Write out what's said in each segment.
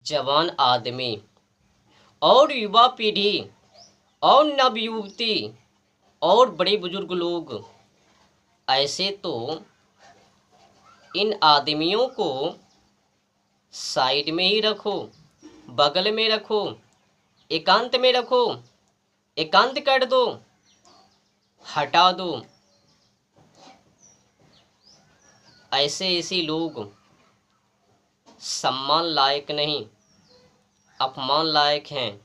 जवान आदमी और युवा पीढ़ी और नवयुवती और बड़े बुजुर्ग लोग, ऐसे तो इन आदमियों को साइड में ही रखो, बगल में रखो, एकांत में रखो, एकांत कर दो, हटा दो। ऐसे लोग सम्मान लायक नहीं, अपमान लायक हैं,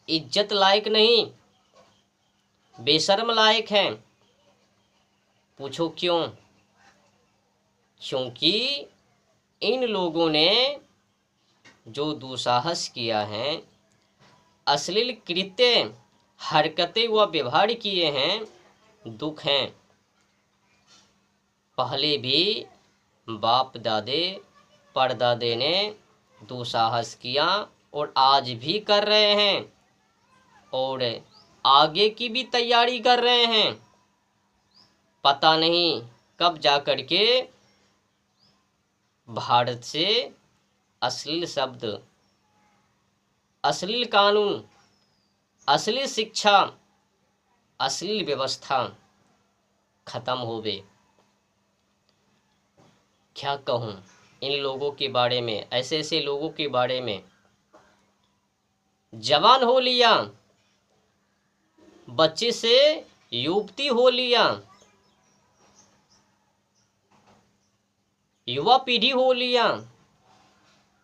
इज्जत लायक नहीं, बेशर्म लायक हैं। पूछो क्यों? क्योंकि इन लोगों ने जो दुस्साहस किया है, अश्लील कृत्य, हरकतें व व्यवहार किए हैं, दुख हैं। पहले भी बाप दादे परदादे ने दुस्साहस किया और आज भी कर रहे हैं और आगे की भी तैयारी कर रहे हैं। पता नहीं कब जा कर के भारत से अश्लील शब्द, अश्लील कानून, अश्लील शिक्षा, अश्लील व्यवस्था खत्म होवे। क्या कहूँ इन लोगों के बारे में, ऐसे लोगों के बारे में। जवान हो लिया, बच्चे से युवती हो लिया, युवा पीढ़ी हो लिया,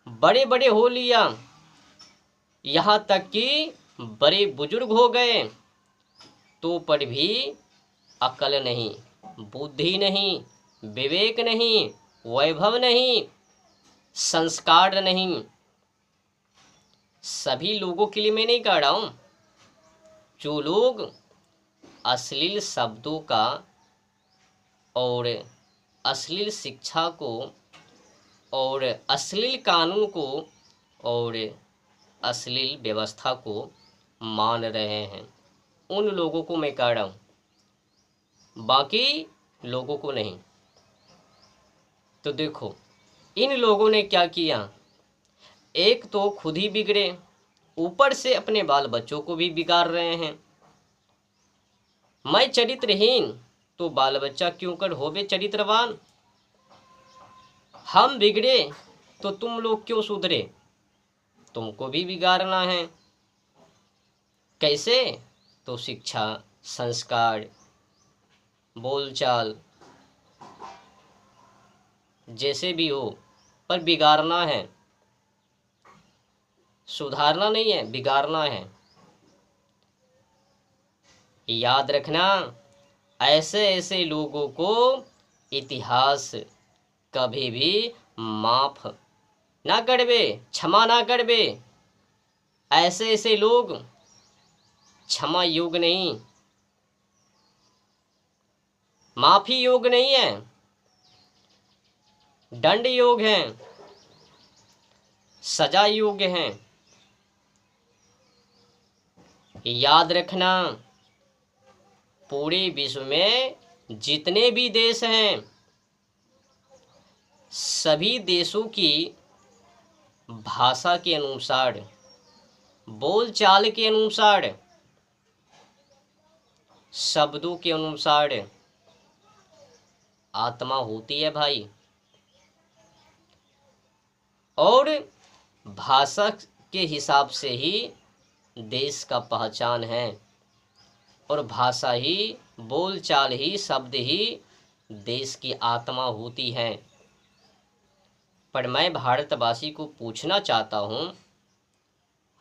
बड़े बड़े हो लिया, यहाँ तक कि बड़े बुजुर्ग हो गए, तो पर भी अकल नहीं, बुद्धि नहीं, विवेक नहीं, वैभव नहीं, संस्कार नहीं। सभी लोगों के लिए मैं नहीं कह रहा हूँ। जो लोग अश्लील शब्दों का और अश्लील शिक्षा को और अश्लील कानून को और अश्लील व्यवस्था को मान रहे हैं, उन लोगों को मैं कह रहा हूँ, बाकी लोगों को नहीं। तो देखो इन लोगों ने क्या किया, एक तो खुद ही बिगड़े, ऊपर से अपने बाल बच्चों को भी बिगाड़ रहे हैं। मैं चरित्रहीन तो बाल बच्चा क्यों कर होवे चरित्रवान। हम बिगड़े तो तुम लोग क्यों सुधरे, तुमको भी बिगाड़ना है। कैसे? तो शिक्षा, संस्कार, बोलचाल, जैसे भी हो, पर बिगाड़ना है, सुधारना नहीं है, बिगाड़ना है। याद रखना, ऐसे लोगों को इतिहास कभी भी माफ ना करबे, क्षमा ना करबे। ऐसे लोग क्षमा योग्य नहीं, माफी योग्य नहीं है, दंड योग्य हैं, सजा योग्य हैं। याद रखना, पूरे विश्व में जितने भी देश हैं, सभी देशों की भाषा के अनुसार, बोलचाल के अनुसार, शब्दों के अनुसार आत्मा होती है भाई। और भाषा के हिसाब से ही देश का पहचान है, और भाषा ही, बोलचाल ही, शब्द ही देश की आत्मा होती है। पर मैं भारतवासी को पूछना चाहता हूँ,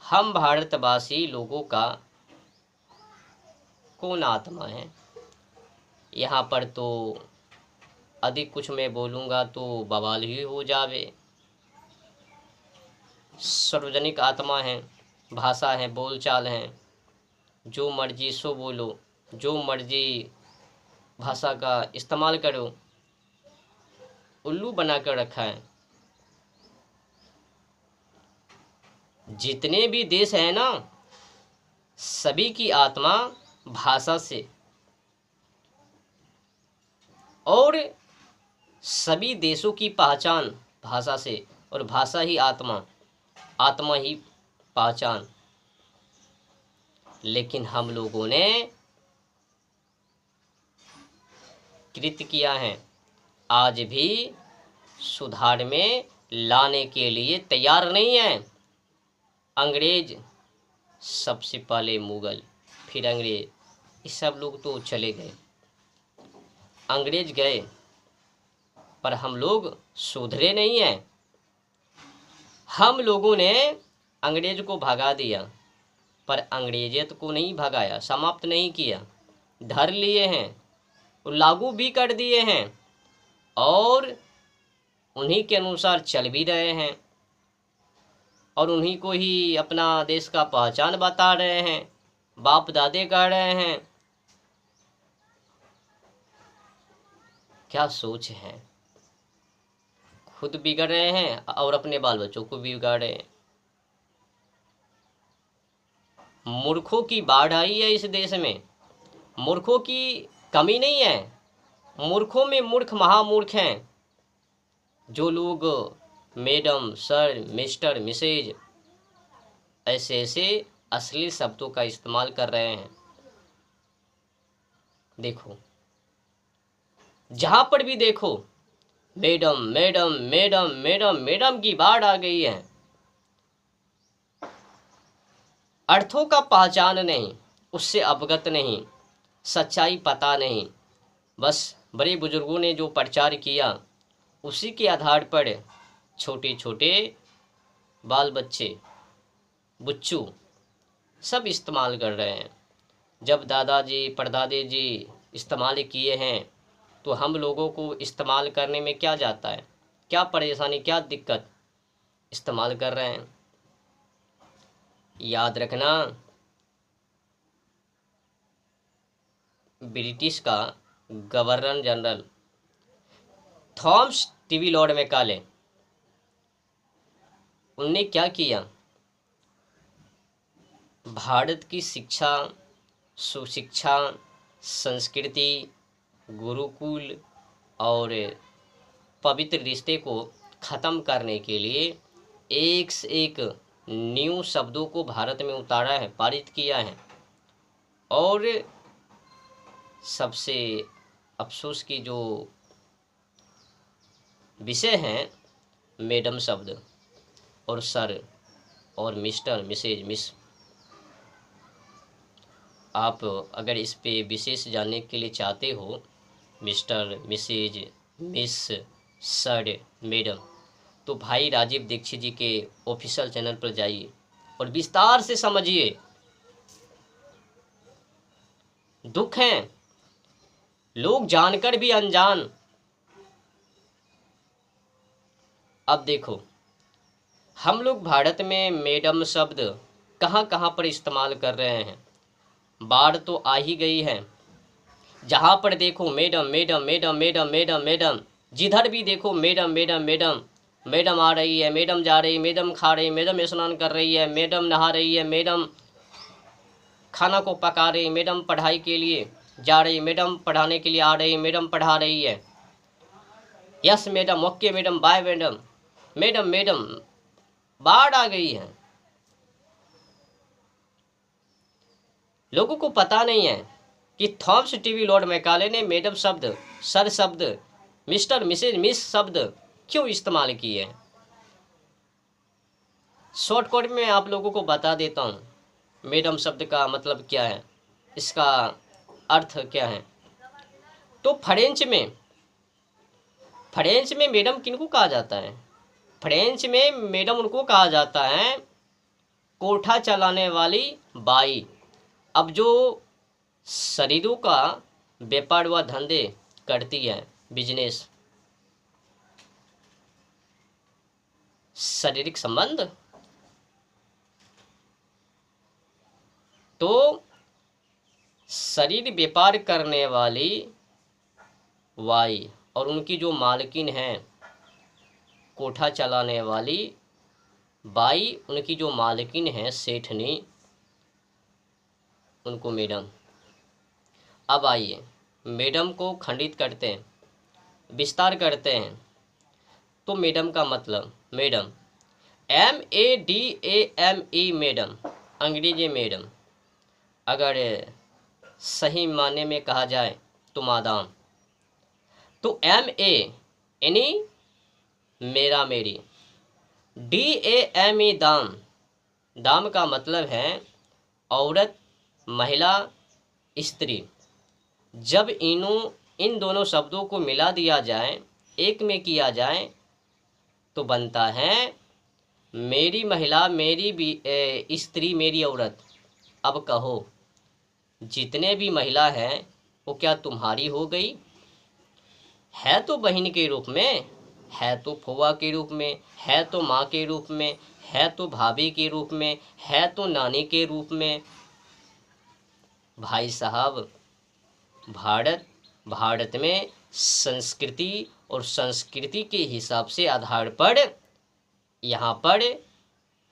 हम भारतवासी लोगों का कौन आत्मा है? यहाँ पर तो अधिक कुछ मैं बोलूँगा तो बवाल ही हो जावे। सार्वजनिक आत्मा है, भाषा है, बोलचाल है, जो मर्जी सो बोलो, जो मर्जी भाषा का इस्तेमाल करो, उल्लू बना कर रखा है। जितने भी देश है ना, सभी की आत्मा भाषा से, और सभी देशों की पहचान भाषा से, और भाषा ही आत्मा। आत्मा ही पहचान। लेकिन हम लोगों ने कृत्य किया है, आज भी सुधार में लाने के लिए तैयार नहीं है। अंग्रेज, सबसे पहले मुगल, फिर अंग्रेज, ये सब लोग तो चले गए। अंग्रेज गए पर हम लोग सुधरे नहीं हैं। हम लोगों ने अंग्रेज को भगा दिया, पर अंग्रेजियत को नहीं भगाया, समाप्त नहीं किया। धर लिए हैं, लागू भी कर दिए हैं और उन्हीं के अनुसार चल भी रहे हैं और उन्हीं को ही अपना देश का पहचान बता रहे हैं, बाप दादे कह रहे हैं। क्या सोच है, खुद बिगड़ रहे हैं और अपने बाल बच्चों को भी बिगाड़ रहे हैं। मूर्खों की बाढ़ आई है इस देश में। मूर्खों की कमी नहीं है, मूर्खों में मूर्ख महामूर्ख हैं। जो लोग मैडम, सर, मिस्टर, मिसेज ऐसे ऐसे अश्लील शब्दों का इस्तेमाल कर रहे हैं। देखो, जहां पर भी देखो madam madam madam madam madam की बाढ़ आ गई है। अर्थों का पहचान नहीं, उससे अवगत नहीं, सच्चाई पता नहीं, बस बड़े बुजुर्गों ने जो प्रचार किया उसी के आधार पर छोटे छोटे बाल बच्चे, बुच्चू सब इस्तेमाल कर रहे हैं। जब दादाजी परदादे जी इस्तेमाल किए हैं तो हम लोगों को इस्तेमाल करने में क्या जाता है, क्या परेशानी, क्या दिक्कत, इस्तेमाल कर रहे हैं। याद रखना, ब्रिटिश का governor general Thomas TV Lord Macaulay, उनने क्या किया, भारत की शिक्षा, सुशिक्षा, संस्कृति, गुरुकुल और पवित्र रिश्ते को ख़त्म करने के लिए एक से एक न्यू शब्दों को भारत में उतारा है, पारित किया है। और सबसे अफसोस की जो विषय हैं, मैडम शब्द और सर और मिस्टर, मिसेज, मिस। आप अगर इस पे विशेष जानने के लिए चाहते हो, mister, missus, miss, sir, madam, तो भाई राजीव दीक्षित जी के ऑफिशियल चैनल पर जाइए और विस्तार से समझिए। दुख है, लोग जानकर भी अनजान। अब देखो, हम लोग भारत में मैडम शब्द कहाँ कहाँ पर इस्तेमाल कर रहे हैं। बाढ़ तो आ ही गई है, जहाँ पर देखो madam madam madam madam madam madam, जिधर भी देखो मैडम मैडम मैडम, मैडम आ रही है, मैडम जा रही है, मैडम खा रही है, मैडम स्नान कर रही है, मैडम नहा रही है, मैडम खाना को पका रही है, मैडम पढ़ाई के लिए जा रही है, मैडम पढ़ाने के लिए आ रही है, मैडम पढ़ा रही है, yes madam, okay madam, bye madam, madam madam. बाढ़ आ गई है। लोगों को पता नहीं है कि थॉमस टीवी लॉर्ड मैकाले ने मैडम शब्द, सर शब्द, मिस्टर, मिसेज, मिस शब्द क्यों इस्तेमाल किए हैं। शॉर्टकट में आप लोगों को बता देता हूँ मैडम शब्द का मतलब क्या है, इसका अर्थ क्या है। तो फ्रेंच में मैडम किनको कहा जाता है? फ्रेंच में मैडम उनको कहा जाता है कोठा चलाने वाली बाई। अब जो शरीरों का व्यापार व धंधे करती है, बिजनेस, शारीरिक संबंध, तो शरीर व्यापार करने वाली वाई और उनकी जो मालकिन है कोठा चलाने वाली बाई, उनकी जो मालकिन है सेठनी, उनको मैडम। अब आइए मैडम को खंडित करते हैं, विस्तार करते हैं। तो मैडम का मतलब, मैडम MADAME मैडम, अंग्रेजी मैडम। अगर सही माने में कहा जाए तो मादाम। तो MA यानी मेरा मेरी, DAME दाम, दाम का मतलब है औरत, महिला, स्त्री। जब इन दोनों शब्दों को मिला दिया जाए, एक में किया जाए, तो बनता है मेरी महिला, मेरी स्त्री, मेरी औरत। अब कहो, जितने भी महिला हैं वो क्या तुम्हारी हो गई? है तो बहन के रूप में, है तो फुआ के रूप में, है तो माँ के रूप में, है तो भाभी के रूप में, है तो नानी के रूप में। भाई साहब, भारत में संस्कृति और संस्कृति के हिसाब से आधार पर यहाँ पर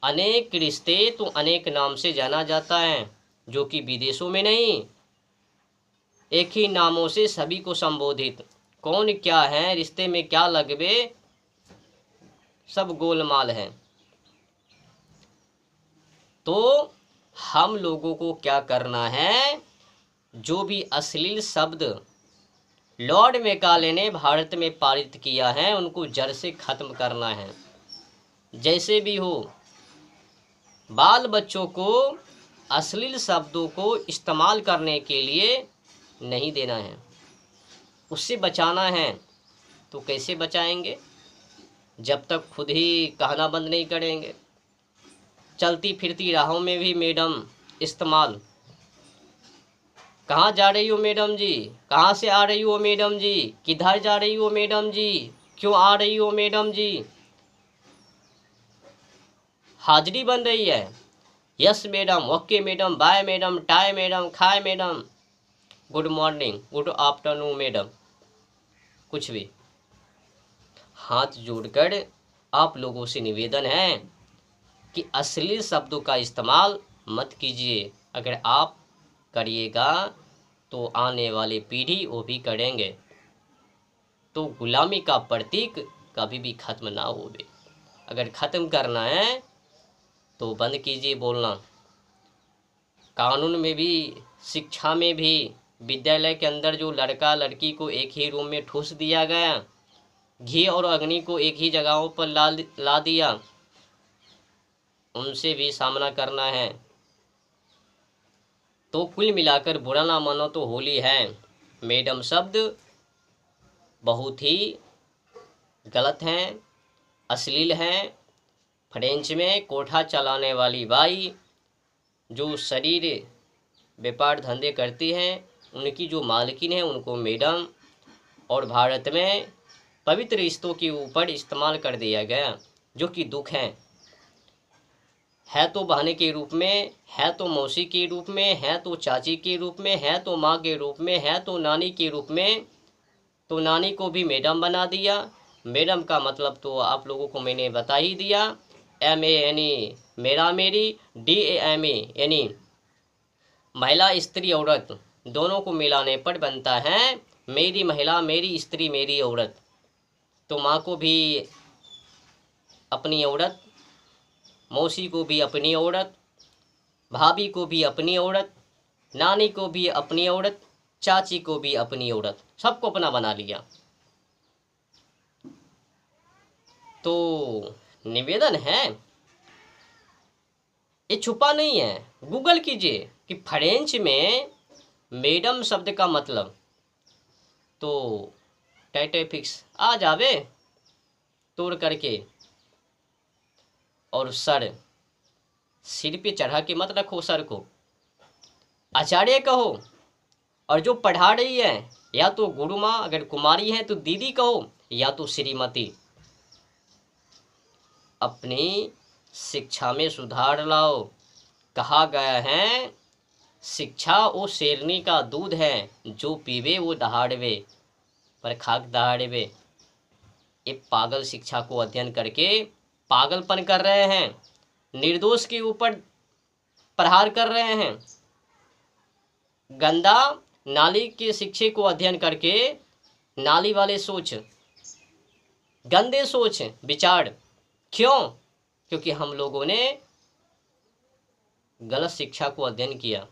अनेक रिश्ते तो अनेक नाम से जाना जाता है, जो कि विदेशों में नहीं। एक ही नामों से सभी को संबोधित, कौन क्या है, रिश्ते में क्या लगवे, सब गोलमाल है। तो हम लोगों को क्या करना है, जो भी अश्लील शब्द लॉर्ड मैकाले ने भारत में पारित किया है, उनको जड़ से खत्म करना है। जैसे भी हो, बाल बच्चों को अश्लील शब्दों को इस्तेमाल करने के लिए नहीं देना है, उससे बचाना है। तो कैसे बचाएंगे? जब तक खुद ही कहना बंद नहीं करेंगे। चलती फिरती राहों में भी मैडम इस्तेमाल, कहाँ जा रही हो मैडम जी, कहाँ से आ रही हो मैडम जी, किधर जा रही हो मैडम जी, क्यों आ रही हो मैडम जी। हाजिरी बन रही है, yes madam, okay madam, bye madam, टाय मैडम, खाए madam, good morning, good afternoon madam, कुछ भी। हाथ जोड़कर आप लोगों से निवेदन है कि अश्लील शब्दों का इस्तेमाल मत कीजिए। अगर आप करिएगा तो आने वाली पीढ़ी वो भी करेंगे, तो गुलामी का प्रतीक कभी भी खत्म ना होवे। अगर ख़त्म करना है तो बंद कीजिए बोलना। कानून में भी, शिक्षा में भी, विद्यालय के अंदर जो लड़का लड़की को एक ही रूम में ठूस दिया गया, घी और अग्नि को एक ही जगहों पर ला दिया, उनसे भी सामना करना है। तो कुल मिलाकर बुरा ना मानो तो होली है। मैडम शब्द बहुत ही गलत हैं, अश्लील हैं। फ्रेंच में कोठा चलाने वाली बाई जो शरीर व्यापार धंधे करती हैं, उनकी जो मालकिन है उनको मैडम, और भारत में पवित्र रिश्तों के ऊपर इस्तेमाल कर दिया गया, जो कि दुख है तो बहन के रूप में, है तो मौसी के रूप में, है तो चाची के रूप में, है तो माँ के रूप में, है तो नानी के रूप में। तो नानी को भी मैडम बना दिया। मैडम का मतलब तो आप लोगों को मैंने बता ही दिया। MA यानी मेरा मेरी, DAME यानी महिला स्त्री औरत, दोनों को मिलाने पर बनता है मेरी महिला, मेरी स्त्री, मेरी औरत। तो माँ को भी अपनी औरत, मौसी को भी अपनी औरत, भाभी को भी अपनी औरत, नानी को भी अपनी औरत, चाची को भी अपनी औरत, सबको अपना बना लिया। तो निवेदन है, ये छुपा नहीं है, गूगल कीजिए कि फ्रेंच में मैडम शब्द का मतलब, तो टैटेफिक्स आ जावे तोड़ करके। और सिर पे चढ़ा के मत रखो सर को, आचार्य कहो। और जो पढ़ा रही है, या तो गुरु माँ, अगर कुमारी है तो दीदी कहो, या तो श्रीमती। अपनी शिक्षा में सुधार लाओ। कहा गया है, शिक्षा वो शेरनी का दूध है, जो पीवे वो दहाड़वे, पर खाक दहाड़वे। ये पागल शिक्षा को अध्ययन करके पागलपन कर रहे हैं, निर्दोष के ऊपर प्रहार कर रहे हैं। गंदा नाली के शिक्षे को अध्ययन करके नाली वाले सोच, गंदे सोच विचार, क्यों? क्योंकि हम लोगों ने गलत शिक्षा को अध्ययन किया।